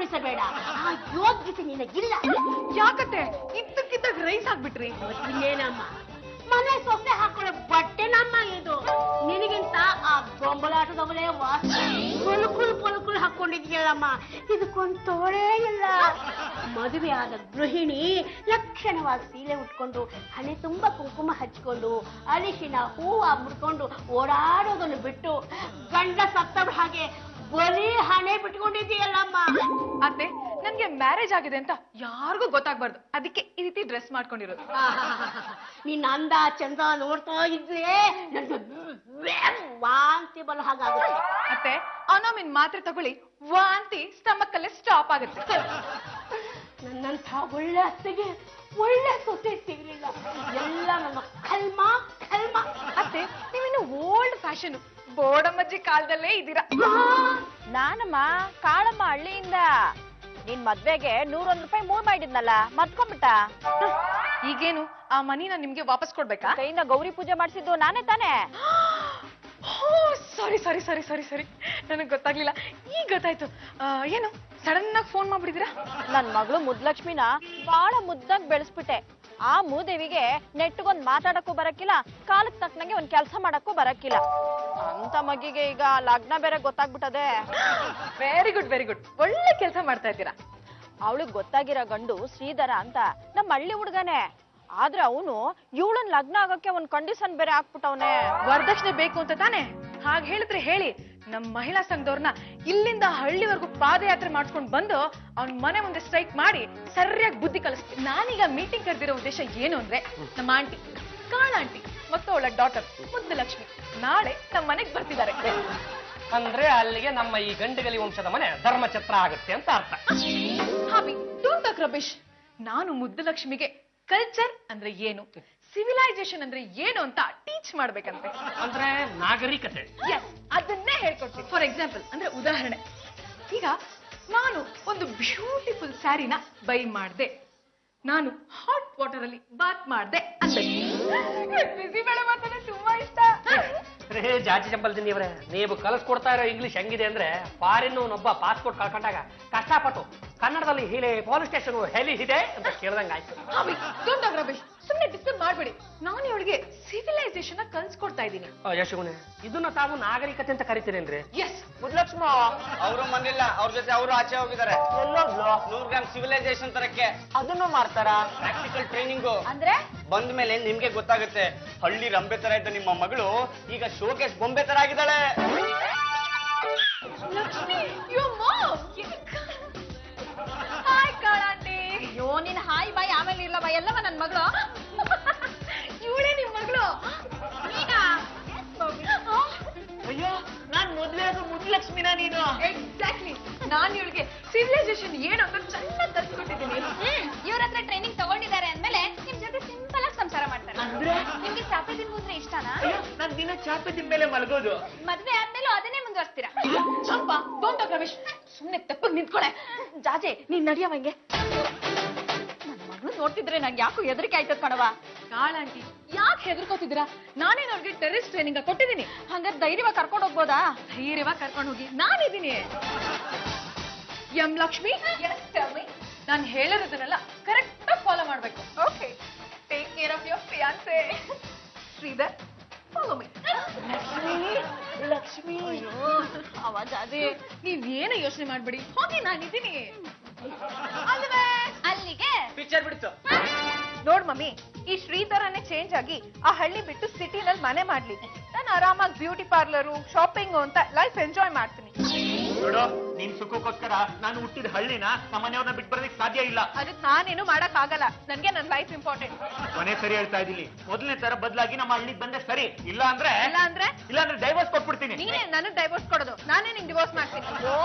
ತೋರಿಸಬೇಡ. ಆ ಯೋಗ್ಯತೆ ನಿನಗಿಲ್ಲ. ಯಾಕತ್ತೆ ಇದ್ದಕ್ಕಿದ್ದಾಗ ರೈಸ್ ಆಗ್ಬಿಟ್ರಿ? ಇನ್ನೇನಮ್ಮ, ಮನೆ ಸೊಸೆ ಹಾಕೊಳ್ಳೋ ಬಟ್ಟೆ ನಮ್ಮ ಇದು. ನಿನಗಿಂತ ಆ ಬೊಂಬಲಾಟದವಳೇ ವಾಸ. ಪುಲ್ಕುಲ್ ಹಾಕೊಂಡಿದ್ಯಲ್ಲಮ್ಮ, ಇದಕ್ಕೊಂದು ತೋಳೇ ಇಲ್ಲ. ಮದುವೆ ಆದ ಗೃಹಿಣಿ ಲಕ್ಷಣವಾದ ಸೀರೆ ಉಟ್ಕೊಂಡು, ಹಣೆ ತುಂಬಾ ಕುಂಕುಮ ಹಚ್ಕೊಂಡು, ಅರಿಶಿನ ಹೂವ ಮುಡ್ಕೊಂಡು ಓಡಾಡೋದನ್ನು ಬಿಟ್ಟು ಗಂಡ ಸತ್ತವ್ರ ಹಾಗೆ ಬರೀ ಹಣೆ ಬಿಟ್ಕೊಂಡಿದ್ದೀಯಲ್ಲಮ್ಮ. ಅತ್ತೆ, ನನ್ಗೆ ಮ್ಯಾರೇಜ್ ಆಗಿದೆ ಅಂತ ಯಾರಿಗೂ ಗೊತ್ತಾಗ್ಬಾರ್ದು, ಅದಕ್ಕೆ ಈ ರೀತಿ ಡ್ರೆಸ್ ಮಾಡ್ಕೊಂಡಿರೋದು. ನಿನ್ನ ಅಂದ ಚಂದ ನೋಡ್ತಾ ಇದ್ರೆ ವಾಂತಿ ಬಲ ಹಾಗಾಗುತ್ತೆ. ಅತ್ತೆ, ಅನೋಮಿನ್ ಮಾತ್ರೆ ತಗೊಳ್ಳಿ, ವಾಂತಿ ಸ್ಟಮಕ್ ಅಲ್ಲೇ ಸ್ಟಾಪ್ ಆಗುತ್ತೆ. ನನ್ನಂಥ ಒಳ್ಳೆ ಅತ್ತೆಗೆ ಒಳ್ಳೆ ಸೊಸೆ ಸಿಗ್ಲಿಲ್ಲ. ಎಲ್ಲ ನನ್ನ ಕಲ್ಮ. ಅತ್ತೆ, ನೀವಿನ್ನು ಓಲ್ಡ್ ಫ್ಯಾಷನ್ ಬೋಡಮ್ಮಜ್ಜಿ ಕಾಲದಲ್ಲೇ ಇದ್ದೀರಾ. ನಾನಮ್ಮ ಕಾಳಮ್ಮ ಹಳ್ಳಿಯಿಂದ. ನಿನ್ ಮದ್ವೆಗೆ 101 ರೂಪಾಯಿ ಮೂವ್ ಮಾಡಿದ್ನಲ್ಲ, ಮರ್ತ್ಕೊಂಡ್ಬಿಟ್ಟ. ಈಗೇನು ಆ ಮನಿನ ನಿಮ್ಗೆ ವಾಪಸ್ ಕೊಡ್ಬೇಕಾ? ಕೈಯಿಂದ ಗೌರಿ ಪೂಜೆ ಮಾಡಿಸಿದ್ದು ನಾನೇ ತಾನೇ. ಸಾರಿ, ನನಗ್ ಗೊತ್ತಾಗ್ಲಿಲ್ಲ, ಈಗ ಗೊತ್ತಾಯ್ತು. ಏನು ಸಡನ್ ಆಗಿ ಫೋನ್ ಮಾಡ್ಬಿಟ್ಟಿದ್ದೀರಾ? ನನ್ ಮಗಳು ಮುದ್ಲಕ್ಷ್ಮಿನ ಬಾಳ ಮುದ್ದಾಗಿ ಬೆಳೆಸ್ಬಿಟ್ಟೆ. ಆ ಮೂದೇವಿಗೆ ನೆಟ್ಗೊಂದ್ ಮಾತಾಡಕ್ಕೂ ಬರಕ್ಕಿಲ್ಲ, ಕಾಲಕ್ ತಕ್ಕನಂಗೆ ಒಂದ್ ಕೆಲ್ಸ ಮಾಡಕ್ಕೂ ಬರಕ್ಕಿಲ್ಲ. ಅಂತ ಮಗಿಗೆ ಈಗ ಲಗ್ನ ಬೇರೆ ಗೊತ್ತಾಗ್ಬಿಟ್ಟದೆ. ವೆರಿ ಗುಡ್, ಒಳ್ಳೆ ಕೆಲಸ ಮಾಡ್ತಾ ಇದ್ದೀರಾ. ಅವಳಿಗೆ ಗೊತ್ತಾಗಿರೋ ಗಂಡು ಶ್ರೀಧರ ಅಂತ ನಮ್ಮ ಹಳ್ಳಿ ಹುಡ್ಗನೆ. ಆದ್ರೆ ಅವನು ಇವಳನ್ ಲಗ್ನ ಆಗಕ್ಕೆ ಒಂದ್ ಕಂಡೀಷನ್ ಬೇರೆ ಹಾಕ್ಬಿಟ್ಟವನೆ. ವರದಕ್ಷಿಣೆ ಬೇಕು ಅಂತ ತಾನೆ? ಹಾಗೆ ಹೇಳಿದ್ರೆ ಹೇಳಿ, ನಮ್ ಮಹಿಳಾ ಸಂಘದವ್ರನ್ನ ಇಲ್ಲಿಂದ ಹಳ್ಳಿವರೆಗೂ ಪಾದಯಾತ್ರೆ ಮಾಡ್ಸ್ಕೊಂಡ್ ಬಂದು ಅವ್ನ ಮನೆ ಮುಂದೆ ಸ್ಟ್ರೈಕ್ ಮಾಡಿ ಸರಿಯಾಗಿ ಬುದ್ಧಿ ಕಲಿಸ್ತೀನಿ. ನಾನೀಗ ಮೀಟಿಂಗ್ ಕರೆದಿರೋ ಉದ್ದೇಶ ಏನು ಅಂದ್ರೆ, ನಮ್ಮ ಆಂಟಿ ಕಾಳಾಂಟಿ ಮತ್ತು ಅವಳ ಡಾಟರ್ ಮುದ್ದುಲಕ್ಷ್ಮಿ ನಾಳೆ ನಮ್ಮ ಮನೆಗೆ ಬರ್ತಿದ್ದಾರೆ. ಅಂದ್ರೆ ಅಲ್ಲಿಗೆ ನಮ್ಮ ಈ ಗಂಡುಗಲಿ ವಂಶದ ಮನೆ ಧರ್ಮಛತ್ರ ಆಗುತ್ತೆ ಅಂತ ಅರ್ಥ. ಹಾಬಿ, ಡೋಂಟ್ ಟಾಕ್ ರಬೇಶ್. ನಾನು ಮುದ್ದುಲಕ್ಷ್ಮಿಗೆ ಕಲ್ಚರ್ ಅಂದ್ರೆ ಏನು, ಸಿವಿಲೈಸೇಷನ್ ಅಂದ್ರೆ ಏನು ಅಂತ ಟೀಚ್ ಮಾಡ್ಬೇಕಂತೆ. ಅಂದ್ರೆ ನಾಗರಿಕತೆ. ಎಸ್, ಅದನ್ನೇ ಹೇಳ್ಕೊಡ್ತೀನಿ. ಫಾರ್ ಎಕ್ಸಾಂಪಲ್ ಅಂದ್ರೆ ಉದಾಹರಣೆ, ಈಗ ನಾನು ಒಂದು ಬ್ಯೂಟಿಫುಲ್ ಸ್ಯಾರಿನ ಬೈ ಮಾಡ್ದೆ, ನಾನು ಹಾಟ್ ವಾಟರ್ ಅಲ್ಲಿ ಬಾತ್ ಮಾಡ್ದೆ ಅಂತ. ಬಿಸಿ ಬೇಳೆ ಮಾತಾಡೋದು ತುಂಬಾ ಇಷ್ಟ. ಜಾತಿ ಚಂಪಲ್ದಿನಿ ಅವರೇ, ನೀವು ಕಲಿಸ್ಕೊಡ್ತಾ ಇರೋ ಇಂಗ್ಲಿಷ್ ಹೆಂಗಿದೆ ಅಂದ್ರೆ, ಫಾರಿನ್ ಒಬ್ಬ ಪಾಸ್ಪೋರ್ಟ್ ಕಳ್ಕೊಂಡಾಗ ಕಷ್ಟಪಟ್ಟು ಕನ್ನಡದಲ್ಲಿ ಹೀಲೆ ಪೊಲೀಸ್ ಸ್ಟೇಷನ್ ಹೆಲಿ ಇದೆ ಅಂತ ಕೇಳ್ದಂಗ ಆಯ್ತು. ರಮೇಶ್, ಸುಮ್ಮನೆ ಡಿಸ್ಟರ್ಬ್ ಮಾಡ್ಬೇಡಿ. ನಾನು ಇವಳಿಗೆ ಸಿವಿಲೈಸೇಷನ್ ಕಲ್ಸ್ಕೊಡ್ತಾ ಇದ್ದೀನಿ. ಯಶಗುಣೆ, ಇದನ್ನ ತಾವು ನಾಗರಿಕತೆ ಅಂತ ಕರಿತೀರೇನ್ರಿ? ಎಸ್. ಮುದ್ಲಕ್ಷ್ಮ ಅವರು ಬಂದಿಲ್ಲ, ಅವ್ರ ಜೊತೆ ಅವರು ಆಚೆ ಹೋಗಿದ್ದಾರೆ. 100 ಗ್ರಾಮ್ ಸಿವಿಲೈಸೇಷನ್ ತರಕ್ಕೆ. ಅದನ್ನು ಮಾಡ್ತಾರ? Practical training. ಅಂದ್ರೆ ಬಂದ ಮೇಲೆ ನಿಮ್ಗೆ ಗೊತ್ತಾಗುತ್ತೆ. ಹಳ್ಳಿ ರಂಬೆ ತರ ಇದ್ದ ನಿಮ್ಮ ಮಗಳು ಈಗ ಶೋಕೇಶ್ ಬೊಂಬೆ ತರ ಆಗಿದ್ದಾಳೆ. Lakshmi, your mom. ಹಾಯ್ ಕಾಳಾಂಟಿ. ಅಯ್ಯೋ, ನೀನ್ ಹಾಯ್ ಬಾಯ್ ಆಮೇಲೆ ಇರ್ಲವ, ಎಲ್ಲವ ನನ್ ಮಗಳು. ಇವಳೇ ನಿಮ್ ಮಗಳು? ಅಯ್ಯೋ, ನಾನ್ ಮೊದ್ಲೇ ಅದು ಮುದ್ಲಕ್ಷ್ಮಿನ ನೀನು. ಎಕ್ಸಾಕ್ಟ್ಲಿ, ನಾನು ಇವಳಿಗೆ ಸಿವಿಲೈಸೇಷನ್ ಏನು ಅಂತ ಚೆನ್ನಾಗಿ ಕಲ್ಸ್ಕೊಟ್ಟಿದ್ದೀನಿ. ಇವ್ರ ಹತ್ರ ಟ್ರೈನಿಂಗ್ ತಗೊಂಡಿದ್ದಾರೆ ಅಂದ್ಮೇಲೆ ನಿಮ್ ಜೊತೆ ಸಿಂಪಲ್ ಆಗಿ ಸಂಸಾರ ಮಾಡ್ತಾರೆ. ಅಂದ್ರೆ ನಿಮ್ಗೆ ಚಾಪೆ ತಿನ್ಬೋದ್ರೆ ಇಷ್ಟನಾ? ನಾನ್ ದಿನ ಚಾಪೆ ತಿನ್ ಮೇಲೆ ಮಲಗೋದು. ಮದ್ವೆ ಆದ್ಮೇಲೂ ಅದನ್ನೇ ಮುಂದುವರ್ಸ್ತೀರಾ? ಸ್ವಲ್ಪ ಡೋಂಟ್ ಟಾಕ್ ರಮೇಶ್, ಸುಮ್ನೆ ತಪ್ಪಗ್ ನಿಂತ್ಕೊಳೆ. ಜಾಜೆ, ನೀನ್ ನಡಿಯವಂಗೆ. ನನ್ ಮಗಳು ನೋಡ್ತಿದ್ರೆ ನಂಗೆ ಯಾಕೋ ಹೆದರಿಕೆ ಆಯ್ತದ ಕಣವ. ಕಾಳಾಂಟಿ, ಯಾಕೆ ಹೆದರ್ಕೋತಿದ್ದೀರಾ? ನಾನೇ ಅವ್ರಿಗೆ ಟೆರರಿಸ್ಟ್ ಟ್ರೈನಿಂಗ್ ಕೊಟ್ಟಿದ್ದೀನಿ. ಹಂಗಾರೆ ಧೈರ್ಯವಾಗಿ ಕರ್ಕೊಂಡು ಹೋಗ್ಬೋದಾ? ಧೈರ್ಯವಾಗಿ ಕರ್ಕೊಂಡು ಹೋಗಿ, ನಾನಿದ್ದೀನಿ. ಎಂ ಲಕ್ಷ್ಮಿ, ನಾನು ಹೇಳಿರೋದನ್ನೆಲ್ಲ ಕರೆಕ್ಟ್ ಆಗಿ ಫಾಲೋ ಮಾಡ್ಬೇಕು. Okay, take care of your fiancee. Shridhar, follow me. Lakshmi ಅವಾಗ ಅದೇ, ನೀವೇನು ಯೋಚನೆ ಮಾಡ್ಬೇಡಿ, ಹೋಗಿ ನಾನಿದ್ದೀನಿ. ಅಲ್ಲಿಗೆ ಪಿಕ್ಚರ್ ಬಿಡ್ತು. ನೋಡ್ ಮಮ್ಮಿ, ಈ ಶ್ರೀಧರನೇ ಚೇಂಜ್ ಆಗಿ ಆ ಹಳ್ಳಿ ಬಿಟ್ಟು ಸಿಟಿನಲ್ಲಿ ಮನೆ ಮಾಡ್ಲಿ. ನಾನು ಆರಾಮಾಗಿ ಬ್ಯೂಟಿ ಪಾರ್ಲರು, ಶಾಪಿಂಗು ಅಂತ ಲೈಫ್ ಎಂಜಾಯ್ ಮಾಡ್ತೀನಿ. ನೋಡು, ನಿನ್ ಸುಖಕ್ಕೋಸ್ಕರ ನಾನು ಹುಟ್ಟಿದ ಹಳ್ಳಿನ ನಮ್ಮ ಮನೆಯವ್ರನ್ನ ಬಿಟ್ಟು ಬರೋದಕ್ಕೆ ಸಾಧ್ಯ ಇಲ್ಲ. ಅದಕ್ಕೆ ನಾನೇನು ಮಾಡಕ್ ಆಗಲ್ಲ, ನನ್ಗೆ ನನ್ ಲೈಫ್ ಇಂಪಾರ್ಟೆಂಟ್. ಮನೆ ಸರಿ ಹೇಳ್ತಾ ಇದ್ದೀನಿ. ಮೊದಲನೇ ತರ ಬದಲಾಗಿ ನಮ್ಮ ಹಳ್ಳಿಗೆ ಬಂದೆ ಸರಿ. ಇಲ್ಲ ಅಂದ್ರೆ ಇಲ್ಲ ಅಂದ್ರೆ ಡೈವರ್ಸ್ ಕೊಟ್ಬಿಡ್ತೀನಿ. ನೀನೇ ನನಗ್ ಡೈವೋರ್ಸ್ ಕೊಡೋದು, ನಾನೇ ನಿಂಗೆ ಡಿವೋರ್ಸ್ ಮಾಡ್ತೀನಿ. ಓ